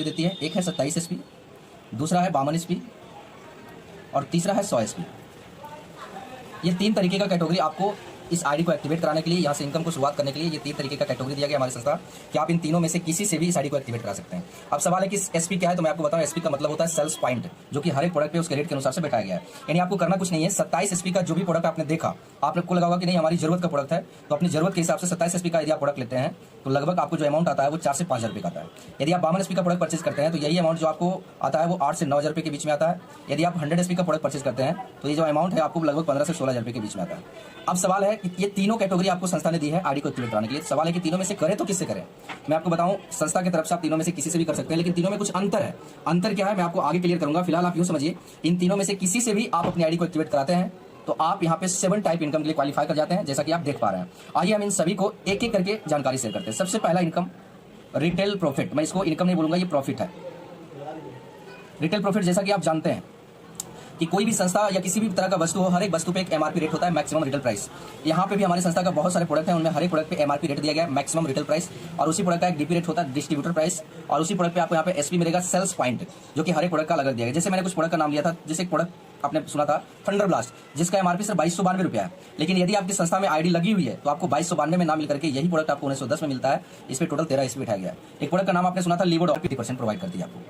Category देती है। एक है 27 एसपी, दूसरा है 52 एसपी और तीसरा है 100 एसपी। ये 3 तरीके का कैटेगरी आपको इस आईडी को एक्टिवेट कराने के लिए, यहाँ से इनकम को शुरुआत करने के लिए ये 3 तरीके का कैटेगरी दिया गया हमारी संस्था कि आप इन तीनों में से किसी से भी इस आईडी को एक्टिवेट करा सकते हैं। अब सवाल है कि एसपी क्या है, तो मैं आपको बताऊं एसपी का मतलब होता है सेल्स पॉइंट, जो कि हर एक प्रोडक्ट पे उसके रेट के अनुसार से बैठाया गया है। यानी आपको करना कुछ नहीं है, 27 एसपी का जो भी प्रोडक्ट आपने देखा, आपको लगा होगा कि नहीं हमारी जरूरत का प्रोडक्ट है, तो अपनी जरूरत के हिसाब से 27 एसपी का यदि आप प्रोडक्ट लेते हैं तो लगभग आपको जो अमाउंट आता है वो 4 से 5 हज़ार रुपये का आता है। यदि आप 52 एसपी का प्रोडक्ट परचेज करते हैं तो यही अमाउंट जो आपको आता है वो 8 से 9 हज़ार रुपये के बीच में आता है। यदि आप 100 एसपी का प्रोडक्ट परचेज करते हैं तो ये जो अमाउंट है आपको लगभग 15 से 16 हज़ार रुपये के बीच में आता है। अब सवाल है कि ये तीनों कैटेगरी आपको संस्था ने दी है आईडी को एक्टिवेट कराने के लिए। सवाल है कि तीनों में से करें तो किससे करें। मैं आपको बताऊं संस्था की तरफ से आप तीनों में से किसी से भी कर सकते हैं, लेकिन तीनों में कुछ अंतर है। अंतर क्या है मैं आपको आगे क्लियर करूंगा। फिलहाल आप यूं समझिए, इन तीनों में से किसी से भी आप अपनी आईडी को एक्टिवेट कराते हैं तो आप यहाँ पे 7 टाइप इनकम के लिए क्वालिफाई कर जाते हैं, जैसा कि आप देख पा रहे हैं। आइए हम इन सभी को एक एक करके जानकारी शेयर करते हैं। सबसे पहला इनकम रिटेल प्रॉफिट। मैं इसको इनकम नहीं बोलूंगा, ये प्रॉफिट है। रिटेल प्रॉफिट जैसा कि आप जानते हैं कि कोई भी संस्था या किसी भी तरह का वस्तु हो, हर एक वस्तु पे एक एमआरपी रेट होता है, मैक्सिमम रिटेल प्राइस। यहाँ पे भी हमारी संस्था का बहुत सारे प्रोडक्ट हैं, उनमें हर एक प्रोडक्ट पे एमआरपी रेट दिया गया है, मैक्सिमम रिटेल प्राइस। और उसी प्रोडक्ट का एक डीपी रेट होता है, डिस्ट्रीब्यूटर प्राइस। और उसी प्रोडक्ट पे आपको यहाँ पे एसपी मिलेगा, सेल्स पॉइंट, जो कि हर एक प्रोडक्ट का अलग दिया गया। जैसे मैंने कुछ प्रोडक्ट का नाम लिया था, जैसे एक प्रोडक्ट आपने सुना था थंडर ब्लास्ट, जिसका एमआरपी सिर्फ 2292 रुपया है। लेकिन यदि आपकी संस्था में आईडी लगी हुई है तो आपको 2292 में ना मिल करके यही प्रोडक्ट आपको 1910 में मिलता है। इस पे टोटल 13 एसपी बिठाया गया है। एक प्रोडक्ट का नाम आपने सुना था लीवोड, 50% प्रोवाइड करती है आपको,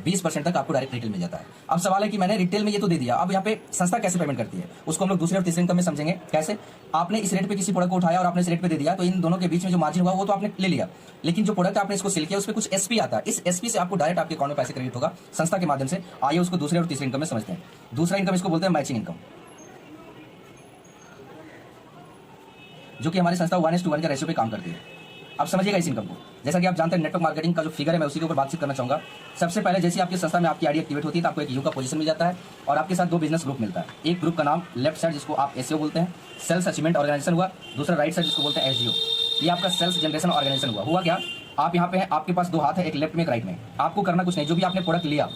20% तक आपको डायरेक्ट रिटेल मिल जाता है। अब सवाल है कि मैंने रिटेल में ये तो दे दिया, अब यहाँ पे संस्था कैसे पेमेंट करती है उसको हम लोग दूसरे और तीसरे इनकम में समझेंगे। कैसे? आपने इस रेट पे किसी प्रोडक्ट को उठाया और आपने इस रेट पे दे दिया, तो इन दोनों के बीच में जो मार्जिन हुआ वो तो आपने ले लिया, लेकिन जो प्रोडक्ट आपने इसको सेल किया उस पर कुछ एसपी आता है। इस एसपी से आपको डायरेक्ट आपके अकाउंट में पैसे क्रेडिट होगा संस्था के माध्यम से। आइए उसको दूसरे और तीसरे इनकम में समझते हैं। दूसरा इनकम इसको बोलते हैं मैचिंग इनकम, जो कि हमारी संस्था 1:1 के रेशियो पे काम करती है। आप समझिएगा इस इनकम को। जैसा कि आप जानते हैं नेटवर्क मार्केटिंग का जो फिगर है मैं उसी के ऊपर बातचीत करना चाहूंगा। सबसे पहले जैसे आपकी संस्था में आपकी आईडी एक्टिवेट होती है तो आपको एक यू का पोजीशन मिल जाता है और आपके साथ 2 बिजनेस ग्रुप मिलता है। एक ग्रुप का नाम लेफ्ट साइड जिसको आप एसईओ बोलते हैं, सेल्स अचीवमेंट ऑर्गेनाइजेशन हुआ। दूसरा राइट साइड जिसको बोलते हैं एसजीओ, ये आपका सेल्स जनरेशन ऑर्गेनाइजेशन हुआ। हुआ क्या, आप यहाँ पे हैं, आपके पास 2 हाथ है, एक लेफ्ट में एक राइट में। आपको करना कुछ नहीं, जो भी आपने प्रोडक्ट लिया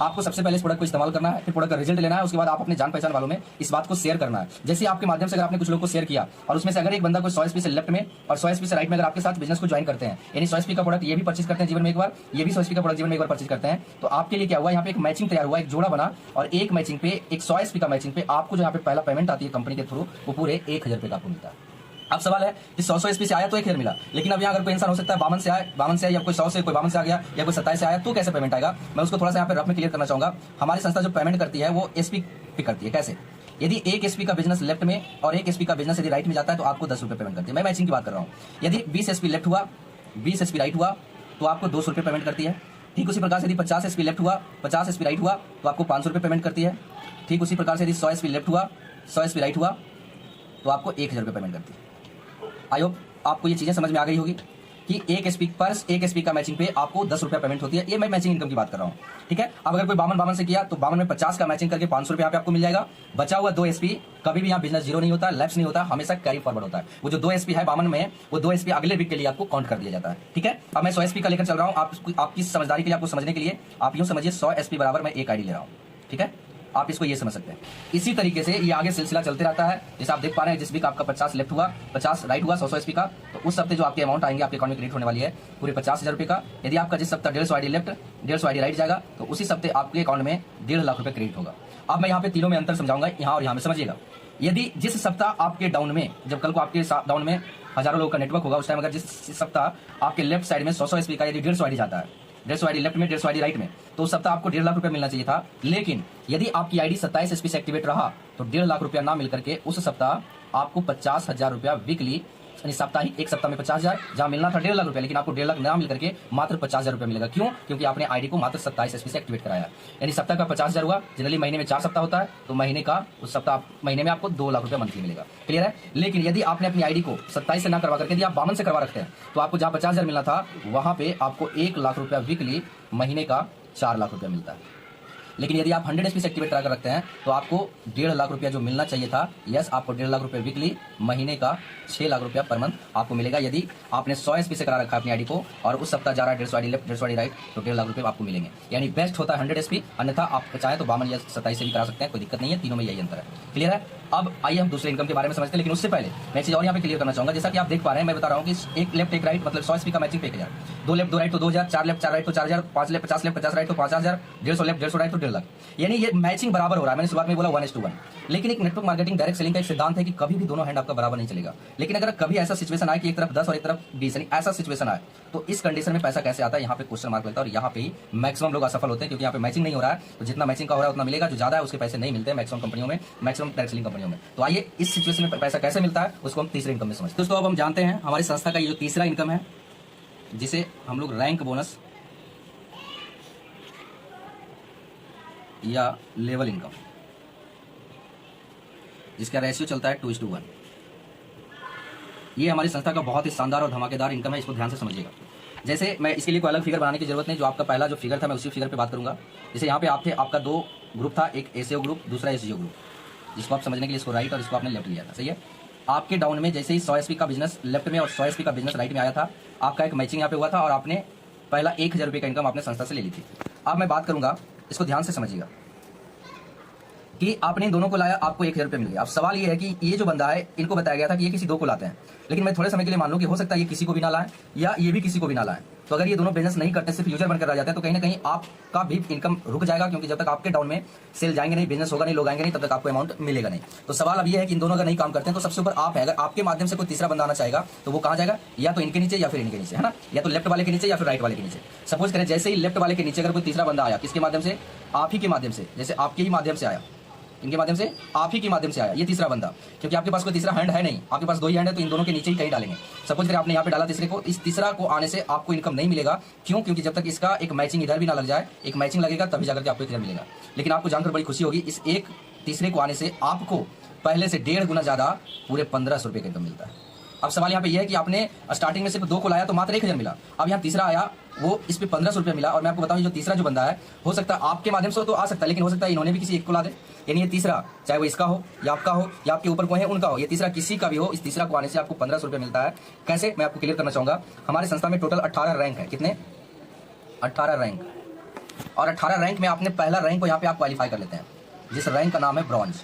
आपको सबसे पहले इस प्रोडक्ट को इस्तेमाल करना है, फिर प्रोडक्ट का रिजल्ट लेना है। उसके बाद आप अपने जान पहचान वालों में इस बात को शेयर करना है। जैसे आपके माध्यम से अगर आपने कुछ लोगों को शेयर किया और उसमें से अगर एक बंदा कोई 100 एसपी से लेफ्ट में और 100 एसपी से राइट में अगर आपके साथ बिजनेस को ज्वाइन करते हैं, यानी 100 एसपी का प्रोडक्ट ये भी परचेज करते हैं जीवन में एक बार, ये भी 100 एसपी का प्रोडक्ट जीवन में एक बार परचेज करते हैं, तो आपके लिए क्या हुआ, यहाँ पे एक मैचिंग तैयार हुआ, एक जोड़ा बना। और एक मैचिंग पे, एक 100 एसपी का मैचिंग पे आपको जो यहाँ पे पहला पेमेंट आती है कंपनी के थ्रू, वो पूरे 1000 रुपये का आपको मिलता है। अब सवाल है कि 100 एसपी से आया तो 1000 मिला, लेकिन अब यहाँ अगर कोई इंसान हो सकता है 52 से आया या कोई 100 से, कोई 52 से आ गया या कोई 27 से आया, तो कैसे पेमेंट आएगा मैं उसको थोड़ा सा यहाँ पे रफ में क्लियर करना चाहूंगा। हमारी संस्था जो पेमेंट करती है वो एसपी पे करती है। कैसे? यदि एक एसपी का बिजनेस लेफ्ट में और एक एसपी का बिजनेस यदि राइट में जाता है तो आपको 10 रुपये पेमेंट करती है। मैं मैचिंग की बात कर रहा हूँ। यदि 20 एसपी लेफ्ट हुआ, 20 एसपी राइट हुआ तो आपको 200 रुपये पेमेंट करती है। ठीक उसी प्रकार से यदि 50 एसपी लेफ्ट हुआ, 50 एसपी राइट हुआ तो आपको 500 रुपये पेमेंट करती है। ठीक उसी प्रकार से यदि 100 एसपी लेफ्ट हुआ, 100 एसपी राइट हुआ तो आपको 1000 रुपये पेमेंट करती है। आई होप आपको ये चीजें समझ में आ गई होगी कि एक एसपी का मैचिंग पे आपको 10 रुपया पेमेंट होती है। ये मैं मैचिंग इनकम की बात कर रहा हूँ। ठीक है, अब अगर कोई 52 से किया तो 52 में 50 का मैचिंग करके 500 रुपया आपको मिल जाएगा। बचा हुआ 2 एसपी, कभी भी यहाँ बिजनेस जीरो नहीं होता, लैप्स नहीं होता, हमेशा कैरी फॉरवर्ड होता है। वो जो 2 एसपी है 52 में, वो 2 एसपी अगले वीक के लिए आपको काउंट कर दिया जाता है। ठीक है, अब मैं 100 एसपी का लेकर चल रहा हूँ। आपकी समझदारी के लिए, आपको समझने के लिए आप यूँ समझिए 100 एसपी बराबर मैं एक आईडी ले रहा हूँ। ठीक है, आप इसको ये समझ सकते हैं। इसी तरीके से ये आगे सिलसिला चलते रहता है। जैसे आप देख पा रहे हैं जिस वीक आपका 50 लेफ्ट हुआ, 50 राइट हुआ, 100 एसपी का, तो उस हफ्ते जो आपके अमाउंट आएंगे आपके अकाउंट में क्रेडिट होने वाली है पूरे 50,000 रुपये का। यदि आपका जिस सप्ताह 150 आईडी लेफ्ट, 150 आईडी राइट जाएगा तो उसी सप्ते आपके अकाउंट में 1.5 लाख रुपये क्रेडिट होगा। अब मैं यहाँ पे तीनों में अंतर समझाऊंगा, यहाँ और यहाँ में समझिएगा। यदि जिस सप्ताह आपके डाउन में, जब कल को आपके डाउन में हजारों लोगों का नेटवर्क होगा, उस टाइम अगर जिस सप्ताह आपके लेफ्ट साइड में 100 एसपी का यदि 150 आईडी जाता है, 150 आईडी लेफ्ट में, 150 आईडी राइट में, तो उस सप्ताह आपको 1.5 लाख रुपया मिलना चाहिए था। लेकिन यदि आपकी आईडी 27 एसपी से एक्टिवेट रहा तो 1.5 लाख रुपया ना मिल करके उस सप्ताह आपको 50,000 रुपया वीकली, यानी साप्ताहिक, एक सप्ताह में 50,000, जहां मिलना था 1.5 लाख रुपया, लेकिन आपको 1.5 लाख ना मिल करके मात्र 50,000 रुपया मिलेगा। क्यों? क्योंकि आपने आईडी को मात्र 27 एसपी से एक्टिवेट कराया। यानी सप्ताह का 50,000 हुआ। जनरली महीने में 4 सप्ताह होता है, तो महीने का उस सप्ताह महीने में आपको 2 लाख रुपया मंथली मिलेगा। क्लियर है? लेकिन यदि आपने अपनी आईडी को 27 से ना करवा करके यदि आप 52 से करवा रखते हैं तो आपको जहां 50,000 मिलना था वहां पे आपको 1 लाख रुपया वीकली, महीने का 4 लाख रुपया मिलता है। लेकिन यदि आप 100 एसपी से एक्टिवेट करा कर रखते हैं तो आपको 1.5 लाख रुपया जो मिलना चाहिए था, यस, आपको 1.5 लाख रुपया वीकली, महीने का 6 लाख रुपया पर मंथ आपको मिलेगा। यदि आपने 100 एसपी से करा रखा है अपनी आईडी को और उस सप्ताह जा रहा है 150 आईडी लेफ्ट, 150 आईडी राइट, तो 1.5 लाख रुपये आपको मिलेंगे। यानी बेस्ट होता है 100 एसपी, अन्यथा आप चाहें तो 52 या 27 से भी करा सकते हैं, कोई दिक्कत नहीं है। तीनों में यही अंतर है। क्लियर है? अब आइए हम दूसरे इनकम के बारे में समझते हैं, लेकिन उससे पहले मैं एक चीज और यहाँ पे क्लियर करना चाहूंगा। जैसा कि आप देख पा रहे हैं, मैं बता रहा हूँ कि एक लेफ्ट एक राइट मतलब 100 SP का मैचिंग पे 1000, 2 लेफ्ट 2 राइट तो 2000, 4 लेफ्ट 4 राइट तो 4000, 5 लेफ्ट 50 लेफ्ट 50 राइट तो 5000, 150 लेफ्ट 150 राइट तो 1.5 लाख। यानी ये मैचिंग बराबर हो रहा है। मैंने शुरुआत में बोला 1:1। लेकिन एक नेटवर्क मार्केटिंग डायरेक्ट सेलिंग का एक सिद्धांत है कि कभी भी दोनों हैंड आपका बराबर नहीं चलेगा। लेकिन अगर कभी ऐसा सिचुएशन आए कि एक तरफ 10 और एक तरफ 20, यानी ऐसा सिचुएशन आए, तो इस कंडीशन में पैसा कैसे आता है, यहाँ पे क्वेश्चन मार्क लगता है। और यहाँ पे ही मैक्सिमम लोग असफल होते हैं, क्योंकि यहाँ पे मैचिंग नहीं हो रहा है। तो जितना मैचिंग का हो रहा है उतना मिलेगा, जो ज्यादा है उसके पैसे नहीं मिलते हैं मैक्सिमम कंपनियों में, मैक्सिमम डायरेक्ट सेलिंग कंपनियों में। तो आइए इस सिचुएशन में पैसा कैसे मिलता है उसको हम तीसरे इनकम में समझते हैं। दोस्तों अब हम जानते हैं हमारी संस्था का ये जो तीसरा इनकम है, जिसे हम लोग रैंक बोनस या लेवल इनकम, जिसका रेशियो चलता है 2:1। ये हमारी संस्था का बहुत ही शानदार और धमाकेदार इनकम है, इसको ध्यान से समझिएगा। जैसे मैं इसके लिए कोई अलग फिगर बनाने की जरूरत नहीं, जो आपका पहला जो फिगर था मैं उसी फिगर पे बात करूंगा। जैसे यहाँ पे आप थे, आपका 2 ग्रुप था, एक एसईओ ग्रुप, दूसरा एसईओ ग्रुप, जिसको आप समझने के लिए इसको राइट और इसको आपने लेफ्ट लिया था, सही है। आपके डाउन में जैसे ही 100 SP का बिजनेस लेफ्ट में और 100 SP का बिजनेस राइट में आया था, आपका एक मैचिंग यहाँ पे हुआ था और आपने पहला 1000 रुपये का इनकम आपने संस्था से ले ली थी। अब मैं बात करूंगा, इसको ध्यान से समझिएगा कि आपने इन दोनों को लाया, आपको 1000 रुपये मिल गया। अब सवाल ये है कि ये जो बंदा है, इनको बताया गया था कि ये किसी 2 को लाते हैं, लेकिन मैं थोड़े समय के लिए मान लूं कि हो सकता है ये किसी को भी ना लाए या ये भी किसी को भी ना लाए। तो अगर ये दोनों बिजनेस नहीं करते, सिर्फ यूजर बनकर रह जाते हैं, तो कहीं ना कहीं आपका भी इनकम रुक जाएगा, क्योंकि जब तक आपके डाउन में सेल जाएंगे नहीं, बिजनेस होगा नहीं, लोग आएंगे नहीं, तब तक आपको अमाउंट मिलेगा नहीं। तो सवाल अब ये है कि इन दोनों अगर नहीं काम करते हैं तो सबसे ऊपर आप है। अगर आपके माध्यम से कोई तीसरा बंदा आना चाहेगा तो वो कहाँ जाएगा, या तो इनके नीचे या फिर इनके नीचे, है ना, या तो लेफ्ट वाले के नीचे या फिर राइट वाले के नीचे। सपोज करें जैसे ही लेफ्ट वाले के नीचे अगर कोई तीसरा बंदा आया, किसके माध्यम से, आप ही के माध्यम से, जैसे आपके ही माध्यम से आया, इनके माध्यम से, आप ही के माध्यम से आया ये तीसरा बंदा, क्योंकि आपके पास कोई तीसरा हैंड है नहीं, आपके पास 2 ही हैंड है, तो इन दोनों के नीचे ही कहीं डालेंगे। सपोज करें आपने यहाँ पे डाला तीसरे को, इस तीसरा को आने से आपको इनकम नहीं मिलेगा। क्यों? क्योंकि जब तक इसका एक मैचिंग इधर भी ना लग जाए, एक मैचिंग लगेगा तभी जाकर के आपको इधर मिलेगा। लेकिन आपको जानकर बड़ी खुशी होगी, इस एक तीसरे को आने से आपको पहले से 1.5 गुना ज्यादा पूरे 1500 रुपये का इनकम मिलता है। अब सवाल यहाँ पे ये है कि आपने स्टार्टिंग में सिर्फ 2 को लाया तो मात्र 1000 मिला, अब यहाँ तीसरा आया, वो इस पे 1500 रुपये मिला। और मैं आपको बताऊं, जो तीसरा जो बंदा है, हो सकता है आपके माध्यम से तो आ सकता है, लेकिन हो सकता है इन्होंने भी किसी एक को ला दे। यानी ये तीसरा, चाहे वो इसका हो या आपका हो या आपके ऊपर कोई है उनका हो, ये तीसरा किसी का भी हो, इस तीसरा को आने से आपको 1500 रुपये मिलता है। कैसे, मैं आपको क्लियर करना चाहूंगा। हमारे संस्था में टोटल 18 रैंक है। कितने? 18 रैंक। और 18 रैंक में आपने पहला रैंक को यहाँ पे आप क्वालिफाई कर लेते हैं, जिस रैंक का नाम है ब्रॉन्ज।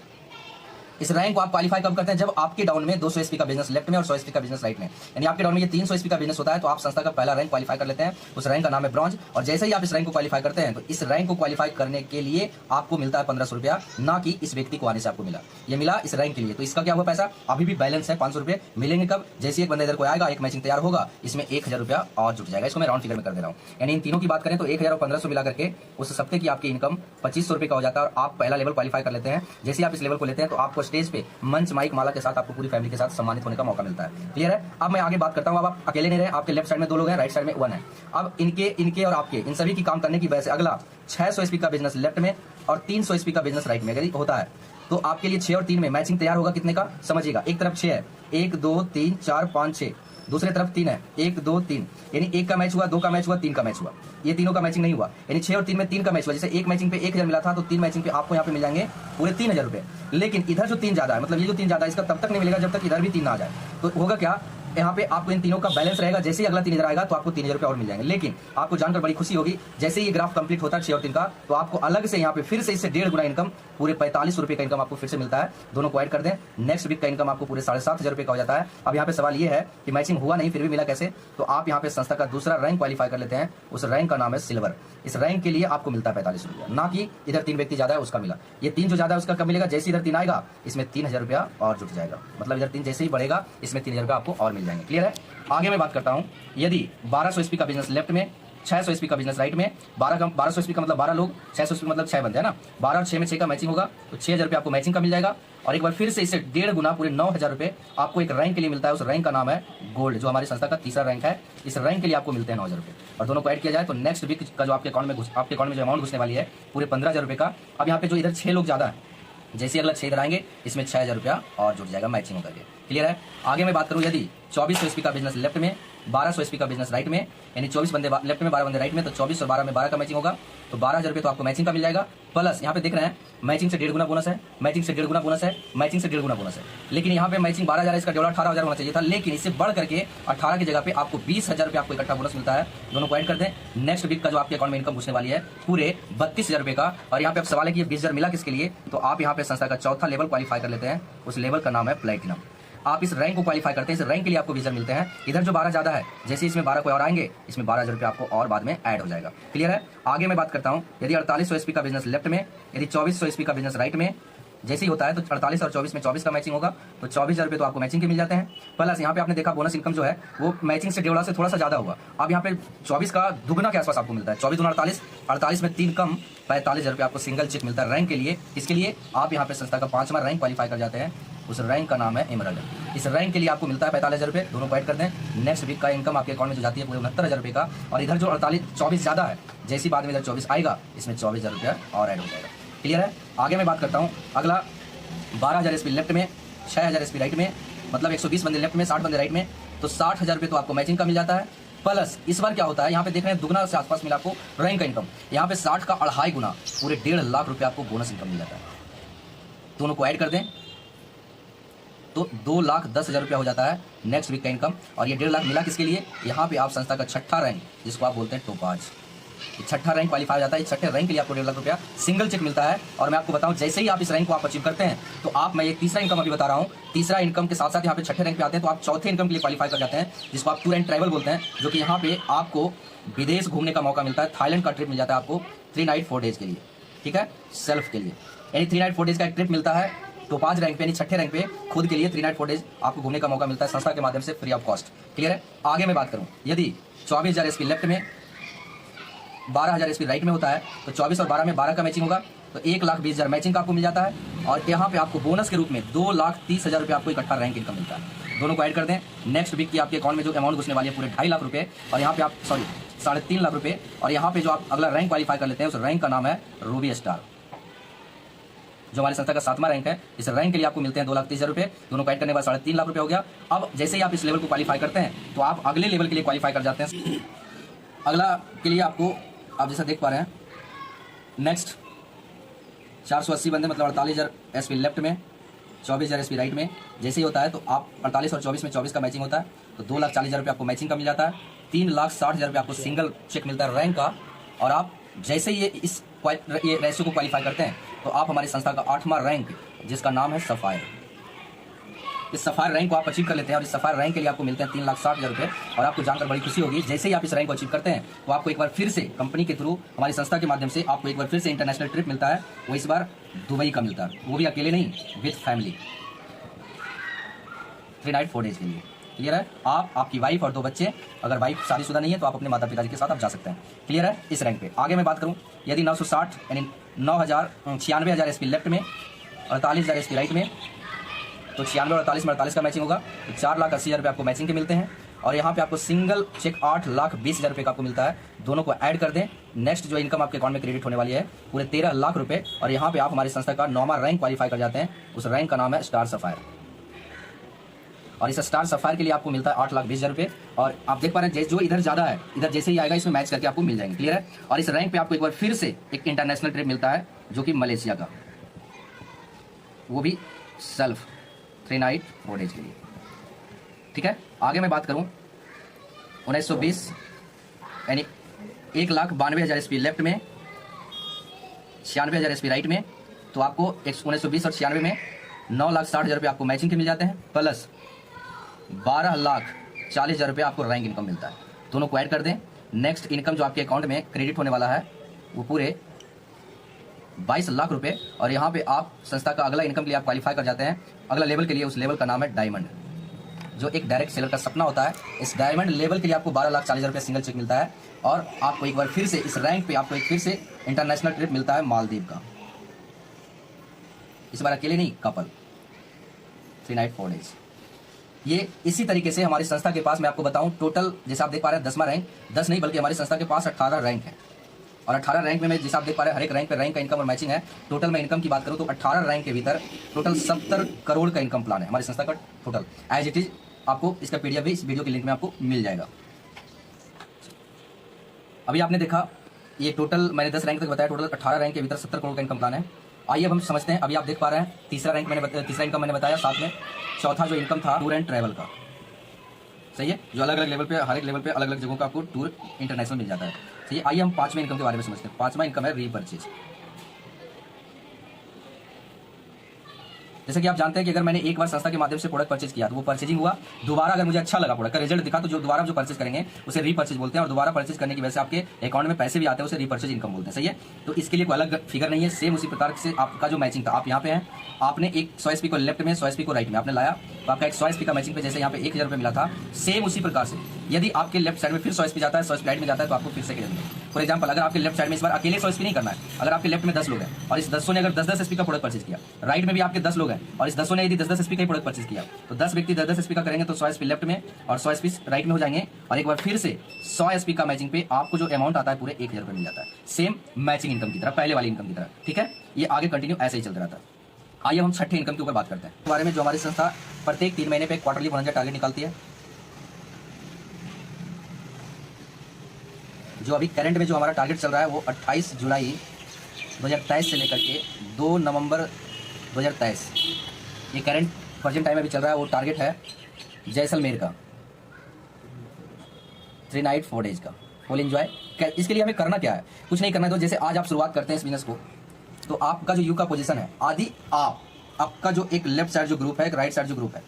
इस रैंक को आप क्वालिफाई कब करते हैं, जब आपके डाउन में 200 SP का बिजनेस लेफ्ट में और 100 SP का बिजनेस राइट में, यानी आपके डाउन में ये 300 SP का बिजनेस होता है, तो आप संस्था का पहला रैंक क्वालिफाई कर लेते हैं। उस रैंक का नाम है ब्रॉन्ज। और जैसे ही आप इस रैंक को क्वालिफाई करते हैं, तो इस रैंक को क्वालिफाई करने के लिए आपको मिलता है 1500 रुपया, ना कि इस व्यक्ति को आने से आपको मिला। ये मिला इस रैंक के लिए। तो इसका क्या हुआ, पैसा अभी भी बैलेंस है 500 रुपये। मिलेंगे कब, जैसे एक बंदा इधर को आएगा, एक मैचिंग तैयार होगा, इसमें 1000 रुपया और जुट जाएगा। इसको मैं राउंड फिगर में कर दे रहा हूँ। यानी इन तीनों की बात करें तो 1000 और 1500 मिला करके उस सप्ते की आपकी इनकम 2500 रुपये का हो जाता है। और आप पहला लेवल क्वालिफाई कर लेते हैं। जैसे आप इस लेवल को लेते हैं तो आपको स्टेज पे मंच माइक माला के साथ आपको पूरी फैमिली के साथ सम्मानित होने का मौका मिलता है। क्लियर है? अब मैं आगे बात करता हूं। अब आप अकेले नहीं रहे, आपके लेफ्ट साइड में 2 लोग हैं, राइट साइड में 1 है। अब इनके और आपके इन सभी की काम करने की वजह से अगला 600 SP का बिजनेस लेफ्ट में और 300 SP का बिजनेस राइट में अगर होता है, तो आपके लिए 6 और 3 में मैचिंग तैयार होगा। कितने का समझिएगा, एक तरफ 6 है, 1 2 3 4 5 6, दूसरे तरफ 3 है, 1 2 3, यानी 1 का मैच हुआ, 2 का मैच हुआ, 3 का मैच हुआ। ये तीनों का मैचिंग नहीं हुआ, यानी 6 और 3 में 3 का मैच हुआ। जैसे एक मैचिंग पे 1000 मिला था, तो 3 मैचिंग पे आपको यहाँ पे मिल जाएंगे पूरे 3000 रुपये। लेकिन इधर जो 3 ज्यादा है, मतलब ये जो 3 ज्यादा है, इसका तब तक नहीं मिलेगा जब तक इधर भी 3 ना आ जाए। तो होगा क्या, यहाँ पे आपको इन तीनों का बैलेंस रहेगा। जैसे ही अगला 3000 आएगा तो आपको 3000 रुपये और मिल जाएंगे। लेकिन आपको जानकर बड़ी खुशी होगी, जैसे ही ये ग्राफ कंप्लीट होता है 6 और 3 का, तो आपको अलग से यहाँ पे फिर से इससे 1.5 गुना इनकम, पूरे 4500 रुपये का इनकम आपको फिर से मिलता है। दोनों को ऐड कर दें, नेक्स्ट वीक का इनकम आपको पूरे 7500 रुपये का हो जाता है। अब यहाँ पे सवाल ये है कि मैचिंग हुआ नहीं, फिर भी मिला कैसे, तो आप यहाँ पे संस्था का दूसरा रैंक क्वालिफाई कर लेते हैं। उस रैंक का नाम है सिल्वर। इस रैंक के लिए आपको मिलता है 45 रुपया, ना कि इधर 3 व्यक्ति ज्यादा है उसका मिला। ये 3 जो ज्यादा है उसका कब मिलेगा, जैसे इधर 3 आएगा इसमें 3000 रुपया और जुट जाएगा। मतलब इधर 3 जैसे ही बढ़ेगा इसमें 3000 रुपया आपको और मिल जाएंगे। क्लियर है? आगे मैं बात करता हूं, यदि 1200 SP का बिजनेस लेफ्ट में, 600 SP का बिजनेस राइट में, 1200 SP का मतलब 12 लोग, 600 SP मतलब 6 बंदे है ना, 12 और 6 में 6 का मैचिंग होगा, तो 6000 रुपये आपको मैचिंग का मिल जाएगा। और एक बार फिर से इससे 1.5 गुना पूरे 9000 रुपये आपको एक रैंक के लिए मिलता है। उस रैंक का नाम है गोल्ड, जो हमारी संस्था का तीसरा रैंक है। इस रैंक के लिए आपको मिलते हैं 9000 रुपये। और दोनों को ऐड किया जाए तो नेक्स्ट वीक का जो आपके अकाउंट में जो अमाउंट घुसने वाली है पूरे 15000 रुपये का। अब यहाँ पे जो इधर 6 लोग ज्यादा है, जैसे अगला 6 इधर आएंगे इसमें 6000 रुपया और जुट जाएगा मैचिंग होकर के। क्लियर है? आगे मैं बात करूं, यदि 2400 SP का बिजनेस लेफ्ट में, 1200 एसपी का बिजनेस राइट में, यानी 24 बंदे लेफ्ट में 12 बंदे राइट में, तो 24 और 12 में 12 का मैचिंग होगा, तो 12,000 रुपये तो आपको मैचिंग का मिल जाएगा। प्लस यहाँ पे देख रहे हैं मैचिंग से 1.5 गुना बोनस है, मैचिंग से 1.5 गुना बोनस है, मैचिंग से 1.5 गुना बोनस है। लेकिन यहाँ पे मैचिंग 12,000 है, इसका डेढ़ 18,000 होना चाहिए था, लेकिन इससे बढ़ करके 18 की जगह पे आपको 20,000 रुपये आपको इकट्ठा बोनस मिलता है। दोनों को ऐड कर दें। नेक्स्ट वीक का जो आपके अकाउंट में इनकम घुसने वाली है पूरे 32,000 रुपये का। और यहाँ पे अब सवाल है कि ये 20,000 मिला किसके लिए, तो आप यहाँ पे संस्था का चौथा लेवल क्वालिफाई कर लेते हैं, उस लेवल का नाम है प्लेटिनम। आप इस रैंक को क्वालिफाई करते हैं, इस रैंक के लिए आपको 20,000 मिलते हैं। इधर जो 12 ज्यादा है, जैसे इसमें 12 कोई और आएंगे, इसमें 12,000 रुपये आपको और बाद में ऐड हो जाएगा। क्लियर है। आगे मैं बात करता हूँ, यदि 4800 एसपी का बिजनेस लेफ्ट में, यदि 2400 एसपी का बिजनेस राइट में जैसे ही होता है, तो 48 और 24 में 24 का मैचिंग होगा, तो 24,000 रुपये तो आपको मैचिंग के मिल जाते हैं। प्लस यहाँ पे आपने देखा बोनस इनकम जो है वो मैचिंग से 1.5 से थोड़ा सा ज्यादा होगा। अब यहाँ पे 24 का दुगना के आसपास आपको मिलता है, 24 दूना 48, 48 में 3 कम, 45,000 रुपये आपको सिंगल चेक मिलता है रैंक के लिए। इसके लिए आप यहाँ पे संस्था का 5वां रैंक क्वालिफाई कर जाते हैं, उस रैंक का नाम है एमरल्ड। इस रैंक के लिए आपको मिलता है 45,000 रुपये, दोनों को ऐड कर दें। नेक्स्ट वीक का इनकम आपके अकाउंट में जो जाती है पूरे 69,000 रुपये का। और इधर जो 24 ज्यादा है, जैसी बाद में इधर 24 आएगा, इसमें 24,000 रुपया और ऐड हो जाएगा। क्लियर है। आगे मैं बात करता हूँ, अगला 12,000 एसपी लेफ्ट में, 6,000 एसपी राइट में, मतलब 120 बंदे लेफ्ट में, 60 बंदे राइट में, तो 60,000 रुपये तो आपको मैचिंग का मिल जाता है। प्लस इस बार क्या होता है, यहाँ पे देख रहे हैं दुगना से आसपास मिला आपको रैंक का इनकम, यहाँ पे 60 का 2.5 गुना पूरे 1.5 लाख रुपये आपको बोनस इनकम मिल जाता है। दोनों को ऐड कर दें तो 2,10,000 रुपया हो जाता है नेक्स्ट वीक का इनकम। और ये 1.5 लाख मिला किसके लिए, यहाँ पे आप संस्था का छठा रैंक, जिसको आप बोलते हैं टोपाज, छठा रैंक क्वालिफाई हो जाता है। इस छठे रैंक के लिए आपको 1.5 लाख रुपया सिंगल चेक मिलता है। और मैं आपको बताऊं, जैसे ही आप इस रैंक को आप अचीव करते हैं, तो आप, मैं ये तीसरा इनकम अभी बता रहा हूँ, तीसरा इनकम के साथ साथ यहाँ पे छठे रैंक पे आते हैं, तो आप चौथे इनकम के लिए क्वालिफाई कर जाते हैं, जिसको आप टूर एंड ट्रैवल बोलते हैं, जो कि यहाँ पे आपको विदेश घूमने का मौका मिलता है। थाईलैंड का ट्रिप मिल जाता है आपको 3 नाइट 4 डेज के लिए, ठीक है, सेल्फ के लिए, यानी 3 नाइट 4 डेज का एक ट्रिप मिलता है। टोपाज रैंक पे यानी छठे रैंक पे खुद के लिए 3 नाइट 4 डेज आपको घूमने का मौका मिलता है संस्था के माध्यम से, फ्री ऑफ कॉस्ट। क्लियर है। आगे मैं बात करूं, यदि 24,000 एसपी लेफ्ट में, 12,000 एसपी राइट में होता है, तो 24 और 12 में 12 का मैचिंग होगा, तो 1,20,000 मैचिंग का आपको मिल जाता है। और यहाँ पे आपको बोनस के रूप में 2,30,000 रुपये आपको इकट्ठा रैंक इनकम मिलता है। दोनों को ऐड कर दें। नेक्स्ट वीक की आपके अकाउंट में जो अमाउंट घुसने वाली है पूरे 2.5 लाख रुपये, और यहाँ पे आप 3.5 लाख रुपये, और यहाँ पे जो आप अगला रैंक क्वालिफाई कर लेते हैं, उस रैंक का नाम है रूबी स्टार, जो हमारी संस्था का 7वां रैंक है। इस रैंक के लिए आपको मिलते हैं 2,30,000 रुपये, दोनों को ऐड करने के बाद 3.5 लाख रुपये हो गया। अब जैसे ही आप इस लेवल को क्वालिफाई करते हैं, तो आप अगले लेवल के लिए क्वालिफाई कर जाते हैं। अगला के लिए आपको, आप जैसा देख पा रहे हैं, नेक्स्ट 480 बंदे, मतलब 48,000 एसपी लेफ्ट में, 24,000 एसपी राइट में, जैसे ही होता है, तो आप 48 और 24 में 24 का मैचिंग होता है, तो 2,40,000 रुपये आपको मैचिंग का मिल जाता है। 3,60,000 रुपये आपको सिंगल चेक मिलता है रैंक का। और आप जैसे ही ये रेशियो को क्वालिफाई करते हैं, तो आप हमारी संस्था का 8वां रैंक, जिसका नाम है सफायर, इस सफायर रैंक को आप अचीव कर लेते हैं। और इस सफायर रैंक के लिए आपको मिलते हैं 3,60,000 रुपये। और आपको जानकर बड़ी खुशी होगी, जैसे ही आप इस रैंक को अचीव करते हैं, तो आपको एक बार फिर से कंपनी के थ्रू, हमारी संस्था के माध्यम से आपको एक बार फिर से इंटरनेशनल ट्रिप मिलता है। वो इस बार दुबई का मिलता है, वो भी अकेले नहीं, विद फैमिली, 3 नाइट 4 डेज के लिए। क्लियर है। आप, आपकी वाइफ और 2 बच्चे, अगर वाइफ शादीशुदा नहीं है तो आप अपने माता पिताजी के साथ आप जा सकते हैं। क्लियर है। इस रैंक पे आगे मैं बात करूं, यदि 960 यानी 96,000 एसपी लेफ्ट में, 48,000 एसपी राइट में, तो 96 और 48 में 48 का मैचिंग होगा, तो 4,80,000 रुपये आपको मैचिंग के मिलते हैं। और यहाँ पे आपको सिंगल चेक 8,20,000 रुपये का आपको मिलता है। दोनों को ऐड कर दें। नेक्स्ट जो इनकम आपके अकाउंट में क्रेडिट होने वाली है पूरे 13 लाख रुपये। और यहाँ पे आप हमारी संस्था का 9वां रैंक क्वालिफाई कर जाते हैं, उस रैंक का नाम है स्टार सफायर। और इस स्टार सफायर के लिए आपको मिलता है 8,20,000 रुपये। और आप देख पा रहे हैं जो इधर ज़्यादा है, इधर जैसे ही आएगा इसमें मैच करके आपको मिल जाएंगे। क्लियर है। और इस रैंक पे आपको एक बार फिर से एक इंटरनेशनल ट्रिप मिलता है, जो कि मलेशिया का, वो भी सेल्फ 3 नाइट 4 डेज के लिए। ठीक है। आगे मैं बात करूं 1920 यानी 1,92,000 एसपी लेफ्ट में, 96,000 एसपी राइट में, तो आपको 1920 और 96 में 9,60,000 रुपये आपको मैचिंग के मिल जाते हैं, प्लस 12,40,000 रुपये आपको रैंक इनकम मिलता है। दोनों को ऐड कर दें। नेक्स्ट इनकम जो आपके अकाउंट में क्रेडिट होने वाला है वो पूरे 22 लाख रुपए। और यहाँ पे आप संस्था का अगला इनकम के लिए आप क्वालिफाई कर जाते हैं, अगला लेवल के लिए। उस लेवल का नाम है डायमंड, जो एक डायरेक्ट सेलर का सपना होता है। इस डायमंड लेवल के लिए आपको 12,40,000 रुपये सिंगल चेक मिलता है। और आपको एक बार फिर से इस रैंक पे आपको एक फिर से इंटरनेशनल ट्रिप मिलता है मालदीव का, इस बार अकेले नहीं, कपल, 3 नाइट 4 डेज। ये इसी तरीके से हमारी संस्था के पास मैं आपको बताऊं, टोटल जैसे आप देख पा रहे हैं 10वां रैंक, 10 नहीं बल्कि हमारी संस्था के पास 18 रैंक है। और 18 रैंक में जैसे आप देख पा रहे हैं हर एक रैंक पे रैंक का इनकम और मैचिंग है। टोटल मैं इनकम की बात करूं तो 18 रैंक के भीतर टोटल 70 करोड़ का इनकम प्लान है हमारी संस्था का टोटल, एज इट इज आपको इसका PDF भी इस वीडियो के लिंक में आपको मिल जाएगा। अभी आपने देखा ये टोटल मैंने 10 रैंक तक बताया, टोटल 18 रैंक के भीतर 70 करोड़ का इनकम प्लान है। आइए अब हम समझते हैं। अभी आप देख पा रहे हैं तीसरा इनकम मैंने बताया, साथ में चौथा जो इनकम था टूर एंड ट्रैवल का, सही है, जो अलग अलग लेवल पे, हर एक लेवल पे अलग अलग जगहों का आपको टूर इंटरनेशनल मिल जाता है, सही है। आइए हम पांचवें इनकम के बारे में समझते हैं। पांचवा इनकम है रीपरचेज। जैसे कि आप जानते हैं कि अगर मैंने एक बार संस्था के माध्यम से प्रोडक्ट परचेज किया तो वो परचेजिंग हुआ, दोबारा अगर मुझे अच्छा लगा प्रोडक्ट का रिजल्ट दिखा तो जो दोबारा जो परचेज करेंगे उसे रीपरचेज बोलते हैं, और दोबारा परचेज करने की वजह से आपके अकाउंट में पैसे भी आते हैं उसे रीपरचेज इनकम बोलते हैं, सही है। तो इसके लिए कोई अलग फिगर नहीं है, सेम उसी प्रकार से आपका जो मैचिंग था, आप यहाँ पे हैं, आपने एक 100 SP को लेफ्ट में 100 SP को राइट में आपने लाया, तो आपका एक 100 SP का मैचिंग पे जैसे यहाँ पे 1000 रुपये मिला था, सेम उसी प्रकार से यदि आपके लेफ्ट साइड में फिर 100 SP जाता है, 100 SP राइट में जाता है, तो आपको फिर से करेंगे। फॉर एग्जाम्पल अगर आपके लेफ्ट साइड में इस बार अकेले 100 SP नहीं करना है, अगर आपके लेफ्ट में 10 लोग हैं और इस 10 ने अगर 10-10 SP का प्रोडक्ट परचेज किया, राइट में भी आपके 10 लोग हैं और इस 10 ने यदि 10-10 SP का प्रोडक्ट परचेज किया, तो 10 व्यक्ति 10-10 SP का करेंगे तो 100 SP लेफ्ट में और 100 SP राइट में हो जाएंगे, और एक बार फिर से 100 SP का मैचिंग पे आपको जो अमाउंट आता है पूरे 1000 रुपये मिल जाता है, सेम मैचिंग इनकम की तरह, पहले वाली इनकम की तरह, ठीक है। ये आगे कंटिन्यू ऐसे ही चलता रहता है। आइए हम छठे इनकम के ऊपर बात करते हैं, इस बारे में जो हमारी संस्था प्रत्येक 3 महीने पे क्वार्टरली बोनस टारगेट निकालती है। जो अभी करंट में जो हमारा टारगेट चल रहा है वो 28 जुलाई 2023 से लेकर के 2 नवंबर 2023, ये करंट प्रेजेंट टाइम में भी चल रहा है। वो टारगेट है जैसलमेर का 3 नाइट 4 डेज का फुल एंजॉय। इसके लिए हमें करना क्या है, कुछ नहीं करना है। तो जैसे आज आप शुरुआत करते हैं इस बिजनेस को, तो आपका जो यू का पोजीशन है, आदि आपका जो एक लेफ्ट साइड जो ग्रुप है, एक राइट साइड जो ग्रुप है,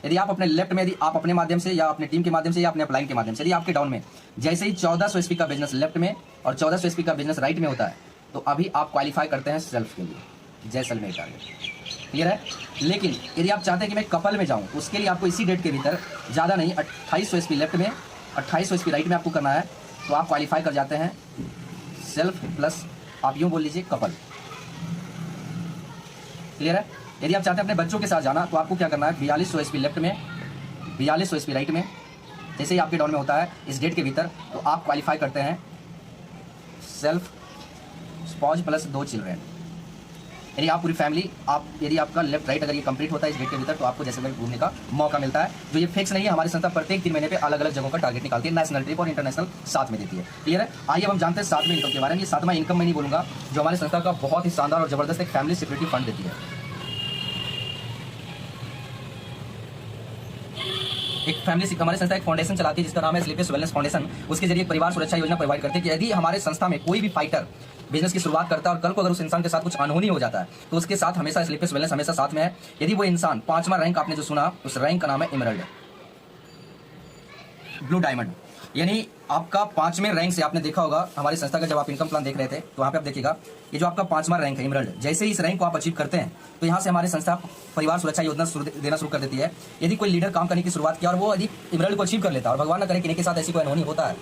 यदि आप अपने लेफ्ट में, यदि आप अपने माध्यम से या अपने टीम के माध्यम से या अपने अपलाइन के माध्यम से, यदि आपके डाउन में जैसे ही 1400 SP का बिजनेस लेफ्ट में और 1400 SP का बिजनेस राइट में होता है, तो अभी आप क्वालिफाई करते हैं सेल्फ के लिए, जैसलमेर टारगेट, क्लियर है। लेकिन यदि आप चाहते हैं कि मैं कपल में जाऊं, उसके लिए आपको इसी डेट के भीतर ज़्यादा नहीं 2800 SP लेफ्ट में 2800 SP राइट में आपको करना है, तो आप क्वालिफाई कर जाते हैं सेल्फ प्लस आप यूँ बोल लीजिए कपल, क्लियर है। यदि आप चाहते हैं अपने बच्चों के साथ जाना, तो आपको क्या करना है 4200 SP लेफ्ट में 4200 SP राइट में, जैसे ही आपके डाउन में होता है इस डेट के भीतर, तो आप क्वालिफाई करते हैं सेल्फ स्पॉज प्लस 2 चिल्ड्रेन। यदि आप पूरी फैमिली, आप यदि आपका लेफ्ट राइट अगर ये कंप्लीट होता है इस डेट के भीतर, तो आपको जैसलमेर घूमने का मौका मिलता है। जो ये फिक्स नहीं है, हमारी संस्था प्रत्येक 3 महीने पे अलग अलग जगहों का टारगेट निकालती है, नेशनल ट्रिप और इंटरनेशनल साथ में देती है, क्लियर है। आइए हम जानते हैं 7वें इनकम के बारे में। ये 7वां इनकम मैं नहीं बोलूँगा, जो हमारी संस्था का बहुत ही शानदार और जबरदस्त एक फैमिली सिक्योरिटी फंड देती है। एक फैमिली हमारी संस्था एक फाउंडेशन चलाती है जिसका नाम है स्लीपलेस वेलनेस फाउंडेशन। उसके जरिए परिवार सुरक्षा योजना प्रोवाइड करती है कि यदि हमारे संस्था में कोई भी फाइटर बिजनेस की शुरुआत करता है और कल को अगर उस इंसान के साथ कुछ अनहोनी हो जाता है, तो उसके साथ हमेशा स्लीपलेस वेलनेस हमेशा साथ में है। यदि वो इंसान 5वां रैंक आपने जो सुना, उस रैंक का नाम है इमरल्ड, ब्लू डायमंड, यानी आपका 5वें रैंक से आपने देखा होगा हमारी संस्था का जब आप इनकम प्लान देख रहे थे, तो वहाँ पे आप देखिएगा ये जो आपका 5वां रैंक है इमरल्ड, जैसे ही इस रैंक को आप अचीव करते हैं, तो यहाँ से हमारी संस्था परिवार सुरक्षा योजना देना शुरू कर देती है। यदि कोई लीडर काम करने की शुरुआत किया और वो यदि इमरल्ड को अचीव कर लेता है, और भगवान न करे किसी के साथ ऐसी कोई अनहोनी होता है,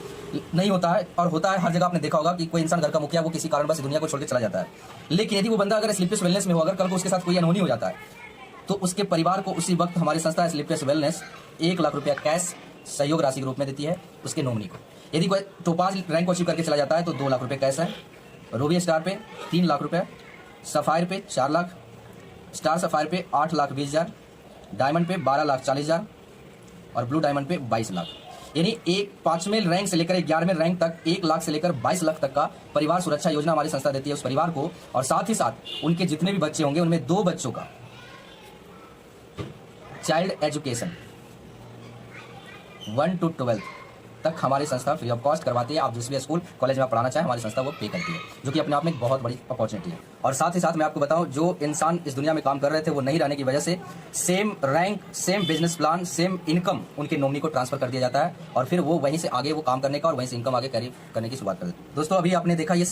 नहीं होता है, और होता है हर जगह, आपने देखा होगा कि कोई इंसान घर का मुखिया वो किसी कारणवश दुनिया को छोड़ के चला जाता है, लेकिन यदि वो बंदा अगर स्लीपलेस वेलनेस में हो, अगर कल को उसके साथ कोई अनहोनी हो जाता है, तो उसके परिवार को उसी वक्त हमारी संस्था स्लीपलेस वेलनेस 1 लाख रुपया कैश सहयोग राशि के रूप में देती है उसके नॉमिनी को। यदि कोई टोपाज रैंक को अचीव करके चला जाता है तो 2 लाख रुपए कैश है, रूबी स्टार पे 3 लाख रुपए, सफायर पे 4 लाख, स्टार सफायर पे 8 लाख 20 हज़ार, डायमंड पे 12 लाख 40 हज़ार और ब्लू डायमंड पे 22 लाख। यानी 5वें रैंक से लेकर 11वें रैंक तक 1 लाख से लेकर 22 लाख तक का परिवार सुरक्षा योजना हमारी संस्था देती है उस परिवार को। और साथ ही साथ उनके जितने भी बच्चे होंगे उनमें 2 बच्चों का चाइल्ड एजुकेशन 1 to 12 तक हमारी संस्था फ्री ऑफ कॉस्ट करवाती है। आप जिस भी स्कूल कॉलेज में आप पढ़ाना चाहें, हमारी संस्था वो पे करती है, जो कि अपने आप में एक बहुत बड़ी अपॉर्चुनिटी है। और साथ ही साथ मैं आपको बताऊं, जो इंसान इस दुनिया में काम कर रहे थे वो नहीं रहने की वजह से same rank, same business plan, same income उनके नॉमिनी को ट्रांसफर कर दिया जाता है, और फिर वो वहीं से आगे वो काम करने का और वहीं से इनकम आगे कैरी करने की शुरुआत कर देते हैं। दोस्तों अभी आपने देखा ये